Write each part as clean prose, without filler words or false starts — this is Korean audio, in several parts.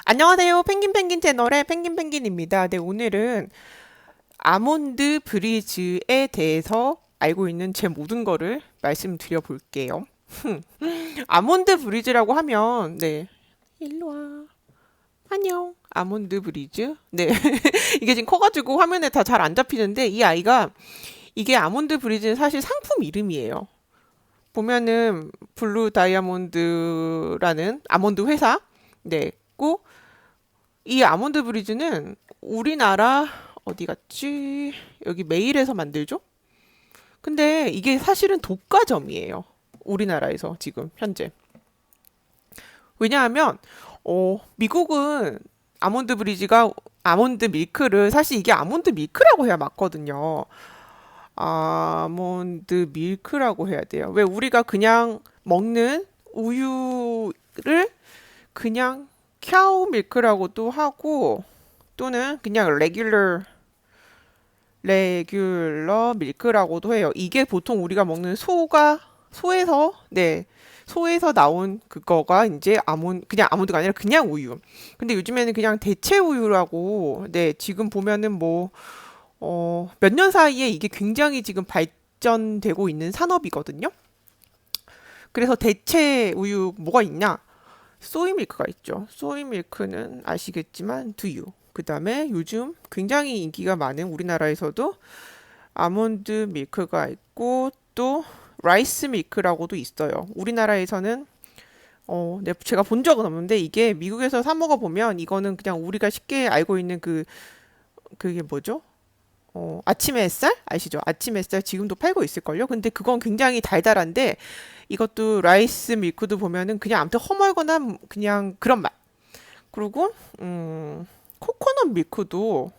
안녕하세요. 펭귄펭귄 채널의 펭귄펭귄입니다. 네, 오늘은 아몬드 브리즈에 대해서 알고 있는 제 모든 거를 말씀드려 볼게요. 아몬드 브리즈라고 하면, 네. 일로 와. 안녕. 아몬드 브리즈. 네. 이게 지금 커가지고 화면에 다 잘 안 잡히는데, 이 아이가, 이게 아몬드 브리즈는 사실 상품 이름이에요. 보면은, 블루 다이아몬드라는 아몬드 회사, 네. 고, 이 아몬드 브리즈는 우리나라 어디 갔지? 여기 메일에서 만들죠? 근데 이게 사실은 독과점이에요. 우리나라에서 지금 현재. 왜냐하면 미국은 아몬드 브리즈가 아몬드 밀크를 사실 이게 아몬드 밀크라고 해야 맞거든요. 아몬드 밀크라고 해야 돼요. 왜 우리가 그냥 먹는 우유를 그냥 카우 밀크라고도 하고 또는 그냥 레귤러 밀크라고도 해요. 이게 보통 우리가 먹는 소에서 소에서 나온 그거가 이제 그냥 아몬드가 아니라 그냥 우유. 근데 요즘에는 그냥 대체 우유라고 지금 보면은 몇 년 사이에 이게 굉장히 지금 발전되고 있는 산업이거든요. 그래서 대체 우유 뭐가 있냐? 소이 밀크가 있죠. 소이 밀크는 아시겠지만 두유. 그다음에 요즘 굉장히 인기가 많은 우리나라에서도 아몬드 밀크가 있고 또 라이스 밀크라고도 있어요. 우리나라에서는 제가 본 적은 없는데 이게 미국에서 사 먹어 보면 이거는 그냥 우리가 쉽게 알고 있는 그게 뭐죠? 아침 햇살 아시죠? 아침 햇살 지금도 팔고 있을걸요? 근데 그건 굉장히 달달한데 이것도 라이스 밀크도 보면은 그냥 아무튼 허멀거나 그냥 그런 맛. 그리고 코코넛 밀크도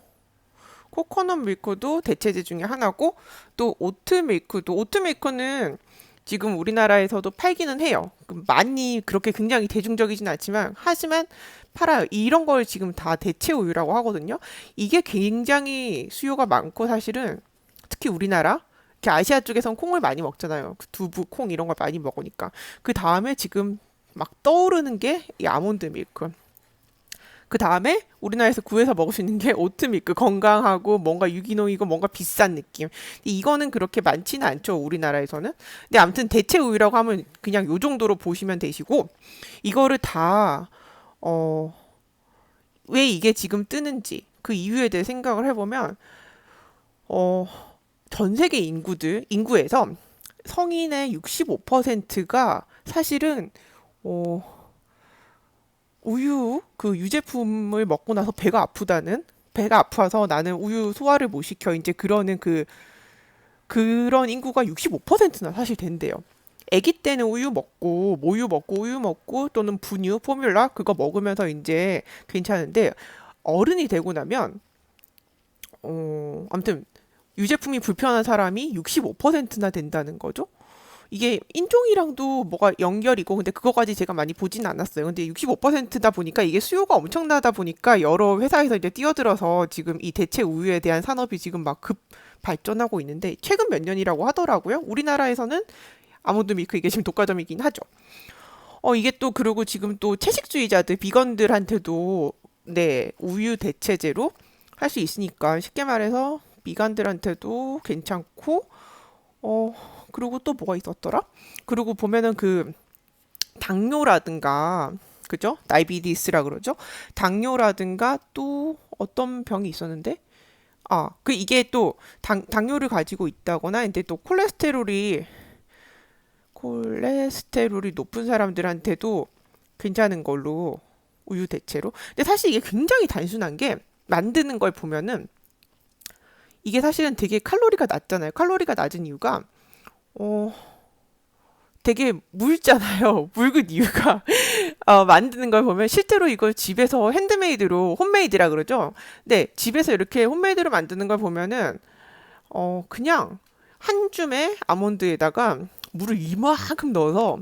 코코넛 밀크도 대체제 중에 하나고 또 오트 밀크는 지금 우리나라에서도 팔기는 해요. 많이 그렇게 굉장히 대중적이진 않지만 하지만 팔아요. 이런 걸 지금 다 대체 우유라고 하거든요. 이게 굉장히 수요가 많고 사실은 특히 우리나라 이렇게 아시아 쪽에선 콩을 많이 먹잖아요. 그 두부, 콩 이런 걸 많이 먹으니까. 그 다음에 지금 막 떠오르는 게 이 아몬드 밀크. 그 다음에 우리나라에서 구해서 먹을 수 있는 게 오트밀크 건강하고 뭔가 유기농이고 뭔가 비싼 느낌. 근데 이거는 그렇게 많지는 않죠 우리나라에서는. 근데 아무튼 대체 우유라고 하면 그냥 요 정도로 보시면 되시고 이거를 다 왜 이게 지금 뜨는지 그 이유에 대해 생각을 해보면 어, 전 세계 인구에서 성인의 65%가 사실은 어, 우유 그 유제품을 먹고 나서 배가 아파서 나는 우유 소화를 못 시켜 이제 그러는 그런 인구가 65%나 사실 된대요. 아기 때는 우유 먹고 모유 먹고 우유 먹고 또는 분유 포뮬라 그거 먹으면서 이제 괜찮은데 어른이 되고 나면 아무튼 유제품이 불편한 사람이 65%나 된다는 거죠. 이게 인종이랑도 뭐가 연결이고 근데 그거까지 제가 많이 보진 않았어요. 근데 65%다 보니까 이게 수요가 엄청나다 보니까 여러 회사에서 이제 뛰어들어서 지금 이 대체 우유에 대한 산업이 지금 막 급 발전하고 있는데 최근 몇 년이라고 하더라고요. 우리나라에서는 아몬드 밀크 이게 지금 독과점이긴 하죠. 이게 또 그리고 지금 또 채식주의자들 비건들한테도 우유 대체제로 할 수 있으니까 쉽게 말해서 비건들한테도 괜찮고 그리고 또 뭐가 있었더라? 그리고 보면은 그 당뇨라든가 그죠? 다이비디스라 그러죠? 당뇨라든가 또 어떤 병이 있었는데 그 이게 또 당뇨를 가지고 있다거나 근데 또 콜레스테롤이 높은 사람들한테도 괜찮은 걸로 우유 대체로. 근데 사실 이게 굉장히 단순한 게 만드는 걸 보면은 이게 사실은 되게 칼로리가 낮잖아요. 칼로리가 낮은 이유가 어 되게 묽잖아요. 묽은 이유가 만드는 걸 보면 실제로 이걸 집에서 핸드메이드로 홈메이드라 그러죠. 네, 집에서 이렇게 홈메이드로 만드는 걸 보면은 그냥 한 줌의 아몬드에다가 물을 이만큼 넣어서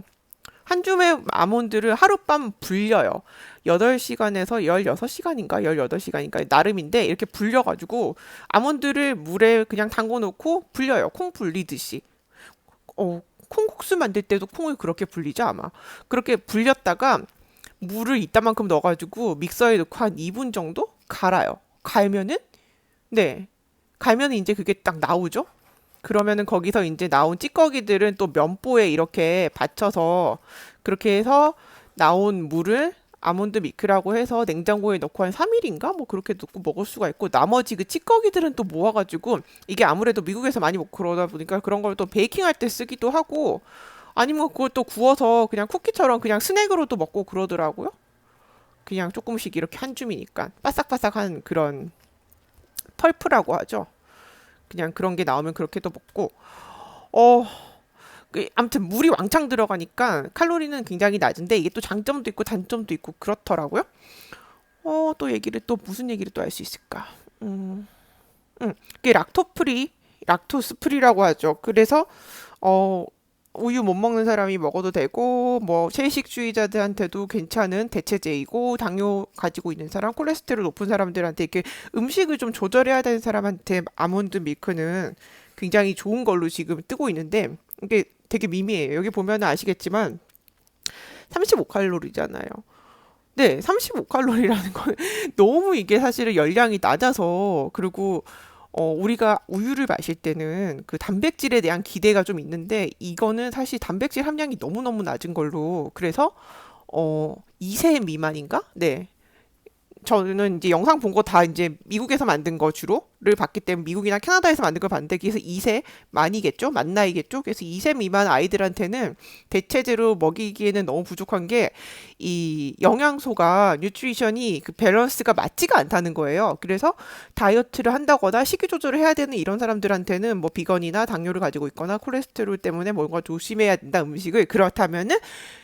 한 줌의 아몬드를 하룻밤 불려요. 8시간에서 16시간인가 18시간인가 나름인데 이렇게 불려가지고 아몬드를 물에 그냥 담궈 놓고 불려요. 콩 불리듯이. 콩국수 만들 때도 콩을 그렇게 불리죠, 아마. 그렇게 불렸다가 물을 이따만큼 넣어가지고 믹서에 넣고 한 2분 정도 갈아요. 갈면은 네, 갈면은 이제 그게 딱 나오죠. 그러면은 거기서 이제 나온 찌꺼기들은 또 면보에 이렇게 받쳐서 그렇게 해서 나온 물을 아몬드 밀크라고 해서 냉장고에 넣고 한 3일인가 뭐 그렇게 넣고 먹을 수가 있고, 나머지 그 찌꺼기들은 또 모아가지고 이게 아무래도 미국에서 많이 먹고 그러다 보니까 그런 걸 또 베이킹할 때 쓰기도 하고, 아니면 그걸 또 구워서 그냥 쿠키처럼 그냥 스낵으로도 먹고 그러더라고요. 그냥 조금씩 이렇게 한 줌이니까 바삭바삭한 그런 펄프라고 하죠. 그냥 그런 게 나오면 그렇게도 먹고, 어, 아무튼 물이 왕창 들어가니까 칼로리는 굉장히 낮은데 이게 또 장점도 있고 단점도 있고 그렇더라고요. 또 얘기를 또 무슨 얘기를 또 할 수 있을까? 음, 이게 락토스 프리라고 하죠. 그래서 어, 우유 못 먹는 사람이 먹어도 되고, 뭐 채식주의자들한테도 괜찮은 대체제이고, 당뇨 가지고 있는 사람, 콜레스테롤 높은 사람들한테 이렇게 음식을 좀 조절해야 되는 사람한테 아몬드 밀크는 굉장히 좋은 걸로 지금 뜨고 있는데, 이게 되게 미미해요. 여기 보면 아시겠지만 35칼로리잖아요. 네, 35칼로리라는 건 너무 이게 사실은 열량이 낮아서, 그리고 우리가 우유를 마실 때는 그 단백질에 대한 기대가 좀 있는데, 이거는 사실 단백질 함량이 너무너무 낮은 걸로, 그래서 2세 미만인가? 네, 저는 이제 영상 본 거 다 이제 미국에서 만든 거 주로를 봤기 때문에, 미국이나 캐나다에서 만든 걸 봤는데, 그래서 2세 만이겠죠? 만 나이겠죠? 그래서 2세 미만 아이들한테는 대체제로 먹이기에는 너무 부족한 게, 이 영양소가 뉴트리션이 그 밸런스가 맞지가 않다는 거예요. 그래서 다이어트를 한다거나 식이 조절을 해야 되는 이런 사람들한테는 뭐 비건이나 당뇨를 가지고 있거나 콜레스테롤 때문에 뭔가 조심해야 된다, 음식을. 그렇다면은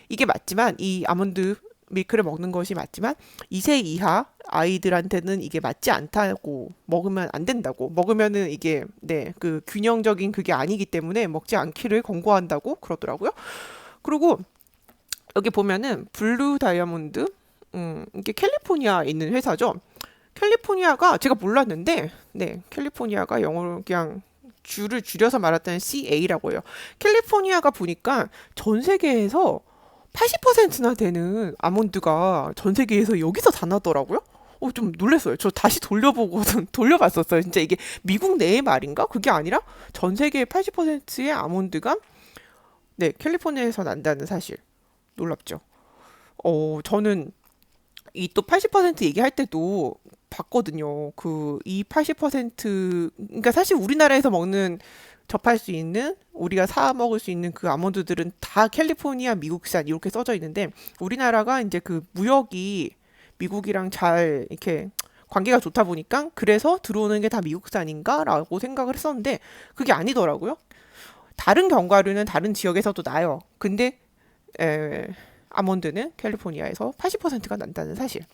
이게 맞지만, 이 아몬드 밀크를 먹는 것이 맞지만 2세 이하 아이들한테는 이게 맞지 않다고, 먹으면 안 된다고, 먹으면은 이게 네, 그 균형적인 그게 아니기 때문에 먹지 않기를 권고한다고 그러더라고요. 그리고 여기 보면은 블루 다이아몬드, 이게 캘리포니아에 있는 회사죠. 캘리포니아가 제가 몰랐는데, 네, 캘리포니아가 영어로 그냥 줄을 줄여서 말했다는 CA라고 해요. 캘리포니아가 보니까 전 세계에서 80%나 되는 아몬드가 전 세계에서 여기서 다 나더라고요. 좀 놀랐어요. 저 다시 돌려보고 돌려봤었어요. 진짜 이게 미국 내의 말인가? 그게 아니라 전 세계의 80%의 아몬드가 네, 캘리포니아에서 난다는 사실. 놀랍죠. 저는 이 또 80% 얘기할 때도 봤거든요. 그 이 80%, 그러니까 사실 우리나라에서 먹는, 접할 수 있는, 우리가 사 먹을 수 있는 그 아몬드들은 다 캘리포니아 미국산 이렇게 써져 있는데, 우리나라가 이제 그 무역이 미국이랑 잘 이렇게 관계가 좋다 보니까 그래서 들어오는 게 다 미국산인가라고 생각을 했었는데, 그게 아니더라고요. 다른 견과류는 다른 지역에서도 나요. 근데 에, 아몬드는 캘리포니아에서 80%가 난다는 사실.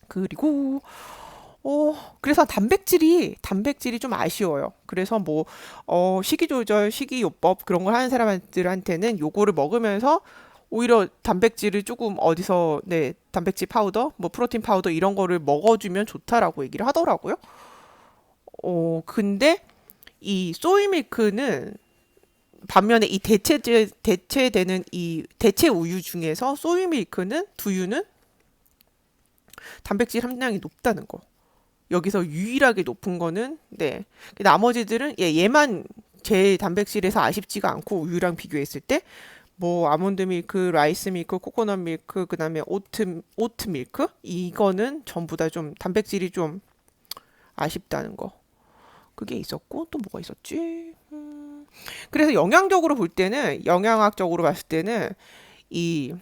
그리고 그래서 단백질이 좀 아쉬워요. 그래서 뭐 식이 조절, 식이요법 그런 걸 하는 사람들한테는 요거를 먹으면서 오히려 단백질을 조금 어디서, 네, 단백질 파우더, 뭐 프로틴 파우더 이런 거를 먹어주면 좋다라고 얘기를 하더라고요. 근데 이 소이 밀크는 반면에 이 대체되는 이 대체 우유 중에서 소이 밀크는, 두유는 단백질 함량이 높다는 거. 여기서 유일하게 높은 거는, 네, 나머지들은 얘만 제 단백질에서 아쉽지가 않고, 우유랑 비교했을 때 뭐 아몬드 밀크, 라이스 밀크, 코코넛 밀크, 그다음에 오트 밀크, 이거는 전부 다 좀 단백질이 좀 아쉽다는 거. 그게 있었고, 또 뭐가 있었지? 그래서 영양적으로 볼 때는, 영양학적으로 봤을 때는 이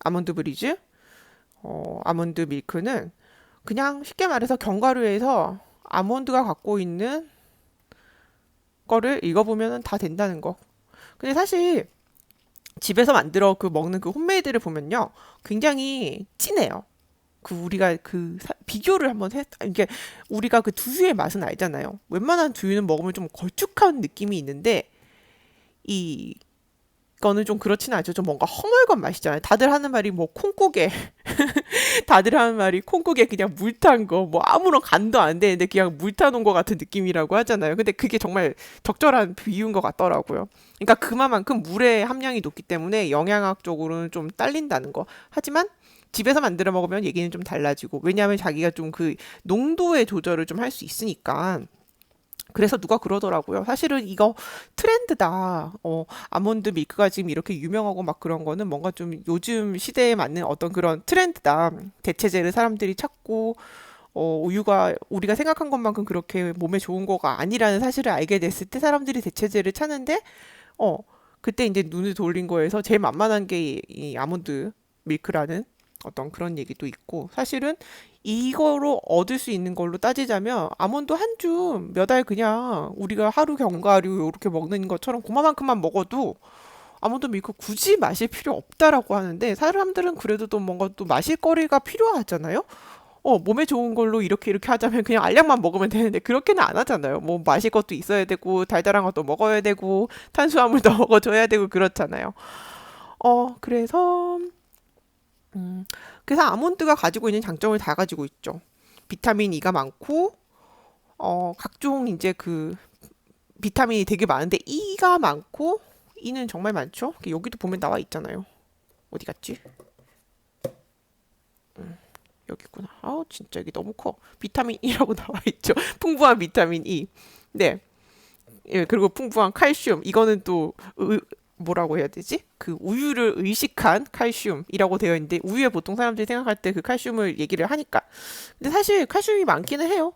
아몬드 브리즈, 아몬드 밀크는 그냥 쉽게 말해서 견과류에서 아몬드가 갖고 있는 거를 읽어보면 다 된다는 거. 근데 사실 집에서 만들어 그 먹는 그 홈메이드를 보면요, 굉장히 진해요. 그 우리가 그 비교를 한번 이게 우리가 그 두유의 맛은 알잖아요. 웬만한 두유는 먹으면 좀 걸쭉한 느낌이 있는데, 이 거는 좀 그렇진 않죠. 좀 뭔가 허물건 맛이잖아요. 다들 하는 말이 뭐 콩국에 다들 하는 말이 콩국에 그냥 물 탄 거, 뭐 아무런 간도 안 되는데 그냥 물 타놓은 것 같은 느낌이라고 하잖아요. 근데 그게 정말 적절한 비유인 것 같더라고요. 그러니까 그만큼 물의 함량이 높기 때문에 영양학적으로는 좀 딸린다는 거. 하지만 집에서 만들어 먹으면 얘기는 좀 달라지고, 왜냐하면 자기가 좀 그 농도의 조절을 좀 할 수 있으니까. 그래서 누가 그러더라고요. 사실은 이거 트렌드다. 아몬드 밀크가 지금 이렇게 유명하고 막 그런 거는 뭔가 좀 요즘 시대에 맞는 어떤 그런 트렌드다. 대체제를 사람들이 찾고, 우유가 우리가 생각한 것만큼 그렇게 몸에 좋은 거가 아니라는 사실을 알게 됐을 때 사람들이 대체제를 찾는데, 어, 그때 이제 눈을 돌린 거에서 제일 만만한 게 이 아몬드 밀크라는 어떤 그런 얘기도 있고, 사실은 이거로 얻을 수 있는 걸로 따지자면 아몬드 한 줌 몇 알 그냥 우리가 하루 견과류 이렇게 먹는 것처럼 그만큼만 먹어도 아몬드 밀크 굳이 마실 필요 없다라고 하는데, 사람들은 그래도 또 뭔가 또 마실 거리가 필요하잖아요. 몸에 좋은 걸로 이렇게 하자면 그냥 알약만 먹으면 되는데 그렇게는 안 하잖아요. 뭐 마실 것도 있어야 되고 달달한 것도 먹어야 되고 탄수화물도 먹어줘야 되고 그렇잖아요. 그래서 음, 그래서 아몬드가 가지고 있는 장점을 다 가지고 있죠. 비타민 E가 많고, 각종 이제 그 비타민이 되게 많은데 E가 많고, E는 정말 많죠. 여기도 보면 나와 있잖아요. 어디 갔지? 여기 있구나. 아우, 진짜 여기 너무 커. 비타민 E라고 나와 있죠. 풍부한 비타민 E. 네. 예, 그리고 풍부한 칼슘. 이거는 또 뭐라고 해야 되지? 그 우유를 의식한 칼슘이라고 되어 있는데, 우유에 보통 사람들이 생각할 때 그 칼슘을 얘기를 하니까. 근데 사실 칼슘이 많기는 해요.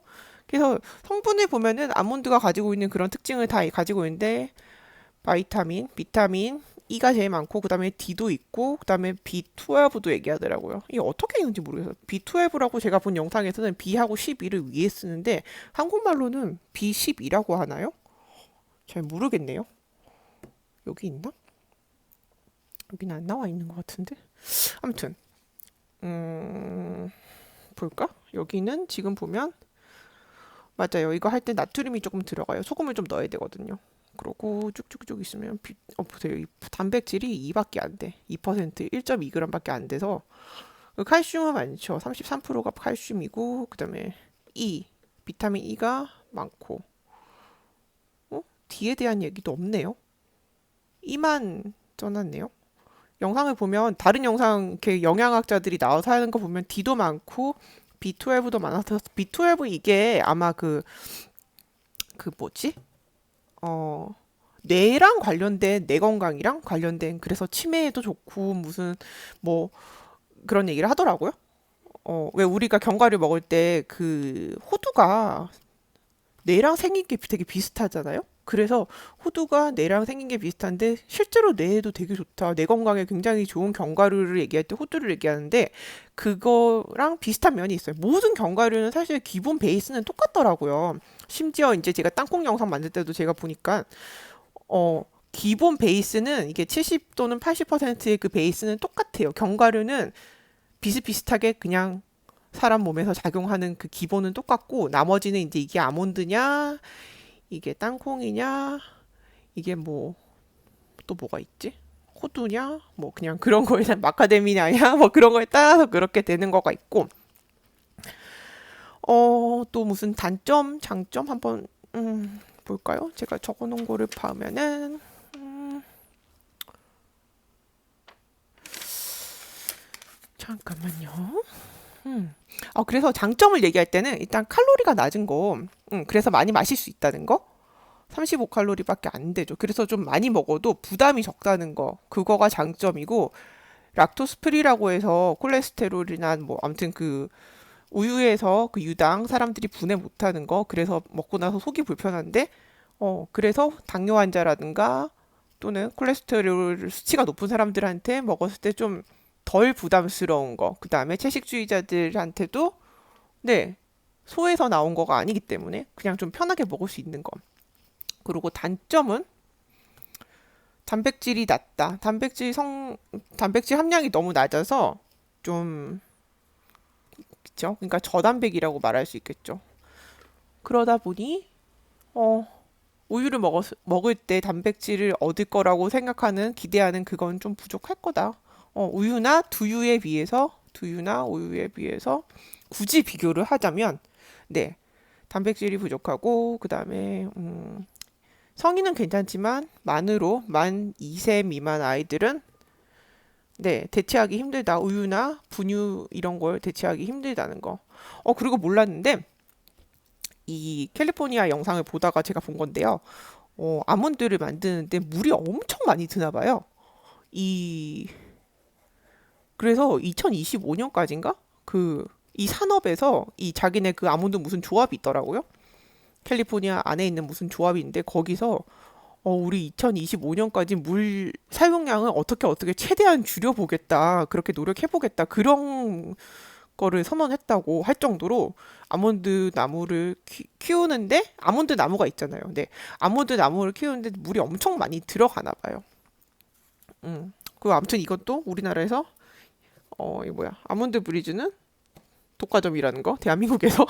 그래서 성분을 보면은 아몬드가 가지고 있는 그런 특징을 다 가지고 있는데, 비타민 E가 제일 많고, 그다음에 D도 있고, 그다음에 B12도 얘기하더라고요. 이게 어떻게 읽는지 모르겠어요. B12라고 제가 본 영상에서는 B하고 12를 위에 쓰는데 한국말로는 B12라고 하나요? 잘 모르겠네요. 여기 있나? 여기는 안 나와 있는 것 같은데. 아무튼 볼까? 여기는 지금 보면 맞아요. 이거 할 때 나트륨이 조금 들어가요. 소금을 좀 넣어야 되거든요. 그러고 쭉쭉쭉 있으면 보세요. 이 단백질이 2밖에 안 돼. 2% 1.2g밖에 안 돼서 칼슘은 많죠. 33%가 칼슘이고, 그다음에 E 비타민 E가 많고, D에 대한 얘기도 없네요. E만 써놨네요. 영상을 보면 다른 영상 이렇게 영양학자들이 나와서 하는 거 보면 D도 많고 B12도 많아서, B12 이게 아마 그 뭐지? 어 뇌랑 관련된, 뇌 건강이랑 관련된, 그래서 치매에도 좋고 무슨 뭐 그런 얘기를 하더라고요. 왜 우리가 견과류 먹을 때 그 호두가 뇌랑 생긴 게 되게 비슷하잖아요. 그래서 호두가 뇌랑 생긴 게 비슷한데 실제로 뇌에도 되게 좋다. 뇌 건강에 굉장히 좋은 견과류를 얘기할 때 호두를 얘기하는데 그거랑 비슷한 면이 있어요. 모든 견과류는 사실 기본 베이스는 똑같더라고요. 심지어 이제 제가 땅콩 영상 만들 때도 제가 보니까 기본 베이스는 이게 70 또는 80%의 그 베이스는 똑같아요. 견과류는 비슷비슷하게 그냥 사람 몸에서 작용하는 그 기본은 똑같고, 나머지는 이제 이게 아몬드냐, 이게 땅콩이냐, 이게 뭐 또 뭐가 있지? 호두냐, 뭐 그냥 그런 거에 대한 마카데미아냐, 뭐 그런 거에 따라서 그렇게 되는 거가 있고, 또 무슨 단점, 장점 한번 볼까요? 제가 적어놓은 거를 보면은 잠깐만요. 그래서 장점을 얘기할 때는 일단 칼로리가 낮은 거, 그래서 많이 마실 수 있다는 거, 35칼로리밖에 안 되죠. 그래서 좀 많이 먹어도 부담이 적다는 거, 그거가 장점이고, 락토스 프리라고 해서 콜레스테롤이나 뭐 아무튼 그 우유에서 그 유당 사람들이 분해 못하는 거, 그래서 먹고 나서 속이 불편한데, 그래서 당뇨 환자라든가 또는 콜레스테롤 수치가 높은 사람들한테 먹었을 때 좀 덜 부담스러운 거, 그 다음에 채식주의자들한테도 네, 소에서 나온 거가 아니기 때문에 그냥 좀 편하게 먹을 수 있는 거. 그리고 단점은 단백질이 낮다. 단백질 함량이 너무 낮아서 좀, 그쵸? 그러니까 저단백이라고 말할 수 있겠죠. 그러다 보니, 어, 우유를 먹을 때 단백질을 얻을 거라고 생각하는, 기대하는 그건 좀 부족할 거다. 두유나 우유에 비해서 굳이 비교를 하자면, 네, 단백질이 부족하고, 그 다음에, 성인은 괜찮지만, 만 2세 미만 아이들은, 네, 대체하기 힘들다. 우유나 분유 이런 걸 대체하기 힘들다는 거. 그리고 몰랐는데, 이 캘리포니아 영상을 보다가 제가 본 건데요. 아몬드를 만드는데 물이 엄청 많이 드나 봐요. 이 그래서 2025년까지인가? 이 산업에서 이 자기네 그 아몬드 무슨 조합이 있더라고요. 캘리포니아 안에 있는 무슨 조합인데 거기서 우리 2025년까지 물 사용량을 어떻게 최대한 줄여보겠다. 그렇게 노력해보겠다. 그런 거를 선언했다고 할 정도로 아몬드 나무를 키우는데 아몬드 나무가 있잖아요. 네, 아몬드 나무를 키우는데 물이 엄청 많이 들어가나 봐요. 그 아무튼 이것도 우리나라에서 이 뭐야 아몬드 브리즈는 독과점이라는 거 대한민국에서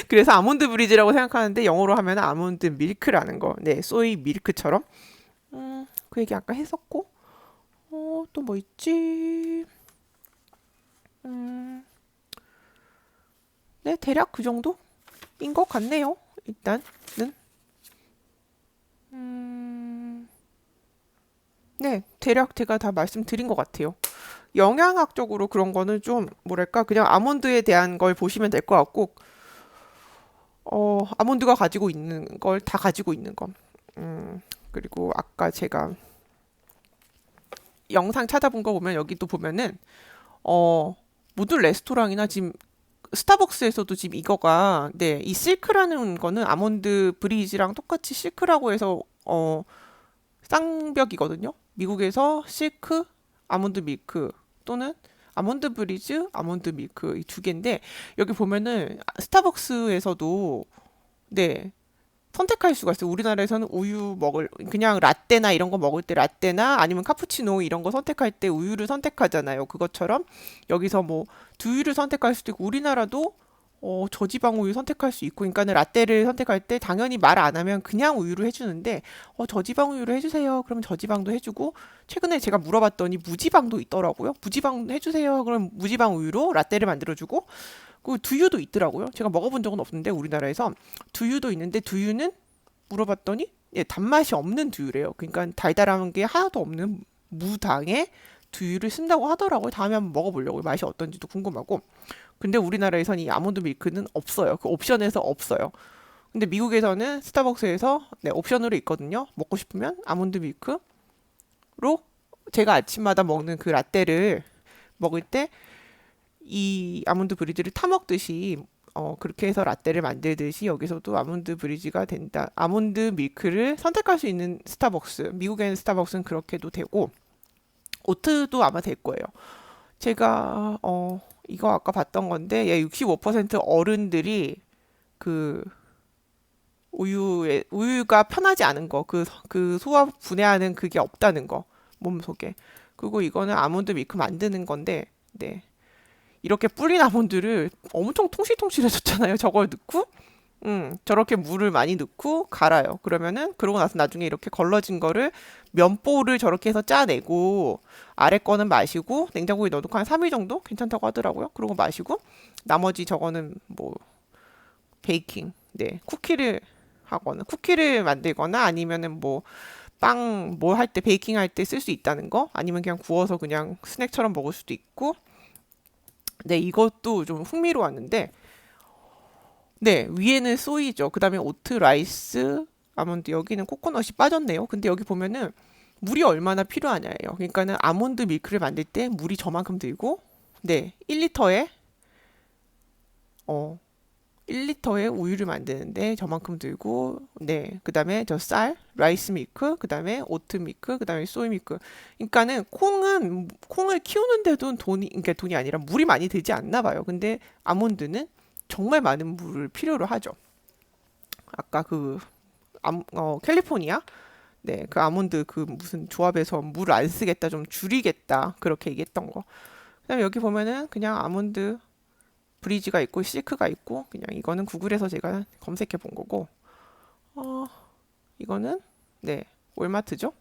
그래서 아몬드 브리즈라고 생각하는데 영어로 하면 아몬드 밀크라는 거. 네, 소이 밀크처럼. 그 얘기 아까 했었고 또 뭐 있지? 음, 네, 대략 그 정도인 것 같네요. 일단은 음, 네, 대략 제가 다 말씀드린 것 같아요. 영양학적으로 그런 거는 좀 뭐랄까 그냥 아몬드에 대한 걸 보시면 될 것 같고 아몬드가 가지고 있는 걸 다 가지고 있는 거. 그리고 아까 제가 영상 찾아본 거 보면 여기 또 보면은 모든 레스토랑이나 지금 스타벅스에서도 지금 이거가 네, 이 실크라는 거는 아몬드 브리지랑 똑같이 실크라고 해서 쌍벽이거든요. 미국에서 실크, 아몬드 밀크 또는 아몬드 브리즈, 아몬드 밀크 이 두 개인데 여기 보면은 스타벅스에서도 네, 선택할 수가 있어요. 우리나라에서는 그냥 라떼나 이런 거 먹을 때 라떼나 아니면 카푸치노 이런 거 선택할 때 우유를 선택하잖아요. 그것처럼 여기서 뭐 두유를 선택할 수도 있고 우리나라도 저지방 우유 선택할 수 있고 그러니까는 라떼를 선택할 때 당연히 말 안 하면 그냥 우유를 해주는데 저지방 우유를 해주세요. 그러면 저지방도 해주고 최근에 제가 물어봤더니 무지방도 있더라고요. 무지방 해주세요. 그럼 무지방 우유로 라떼를 만들어주고 그 두유도 있더라고요. 제가 먹어본 적은 없는데 우리나라에서 두유도 있는데 두유는 물어봤더니 예, 단맛이 없는 두유래요. 그러니까 달달한 게 하나도 없는 무당의 두유를 쓴다고 하더라고요. 다음에 한번 먹어보려고요. 맛이 어떤지도 궁금하고. 근데 우리나라에선 이 아몬드 밀크는 없어요. 그 옵션에서 없어요. 근데 미국에서는 스타벅스에서 네, 옵션으로 있거든요. 먹고 싶으면 아몬드 밀크로 제가 아침마다 먹는 그 라떼를 먹을 때 이 아몬드 브리즈를 타 먹듯이 그렇게 해서 라떼를 만들듯이 여기서도 아몬드 브리지가 된다. 아몬드 밀크를 선택할 수 있는 스타벅스. 미국에는 스타벅스는 그렇게도 되고 오트도 아마 될 거예요. 제가 이거 아까 봤던 건데 예, 65% 어른들이 그 우유가 편하지 않은 거, 그 소화 분해하는 그게 없다는 거 몸속에. 그리고 이거는 아몬드 밀크 만드는 건데, 네, 이렇게 불린 아몬드를 엄청 통실통실해졌잖아요. 저걸 넣고, 저렇게 물을 많이 넣고 갈아요. 그러고 나서 나중에 이렇게 걸러진 거를 면보를 저렇게 해서 짜내고 아래 거는 마시고 냉장고에 넣어놓고 한 3일 정도 괜찮다고 하더라고요. 그러고 마시고 나머지 저거는 뭐 베이킹, 네, 쿠키를 만들거나 아니면은 뭐 빵 뭐 할 때 베이킹 할 때 쓸 수 있다는 거 아니면 그냥 구워서 그냥 스낵처럼 먹을 수도 있고 네, 이것도 좀 흥미로웠는데 네, 위에는 소이죠. 그다음에 오트, 라이스, 아몬드 여기는 코코넛이 빠졌네요. 근데 여기 보면은 물이 얼마나 필요하냐예요. 그러니까는 아몬드 밀크를 만들 때 물이 저만큼 들고 네, 1리터에 어 1리터의 우유를 만드는데 저만큼 들고 네, 그다음에 저 쌀, 라이스 밀크, 그다음에 오트 밀크, 그다음에 소이 밀크. 그러니까는 콩을 키우는데도 그러니까 돈이 아니라 물이 많이 들지 않나 봐요. 근데 아몬드는 정말 많은 물을 필요로 하죠. 아까 캘리포니아 네, 그 아몬드 그 무슨 조합에서 물을 안 쓰겠다, 좀 줄이겠다 그렇게 얘기했던 거. 그다음에 여기 보면은 그냥 아몬드 브리지가 있고 실크가 있고 그냥 이거는 구글에서 제가 검색해 본 거고 이거는 네, 월마트죠.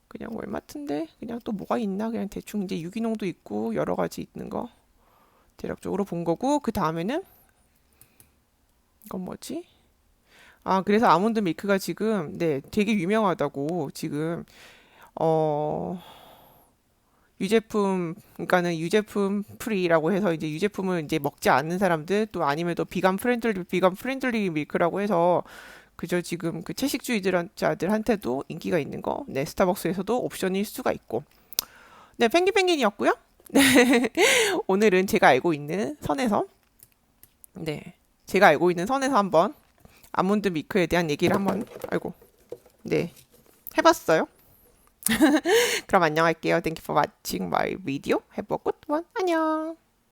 그냥 월마트인데 그냥 또 뭐가 있나 그냥 대충 이제 유기농도 있고 여러 가지 있는 거 대략적으로 본 거고 그 다음에는 이건 뭐지? 아, 그래서 아몬드 밀크가 지금 네, 되게 유명하다고 지금 어 유제품 그러니까는 유제품 프리라고 해서 이제 유제품을 이제 먹지 않는 사람들 또 아니면 또 비건 프렌들리 밀크라고 해서 그저 지금 그 채식주의자들한테도 인기가 있는 거. 네, 스타벅스에서도 옵션일 수가 있고. 네, 펭귄이었고요. 오늘은 네, 제가 알고 있는 선에서 한번 아몬드 밀크에 대한 얘기를 한번, 아이고, 네, 해봤어요. 그럼 안녕할게요. Thank you for watching my video. Have a good one. 안녕.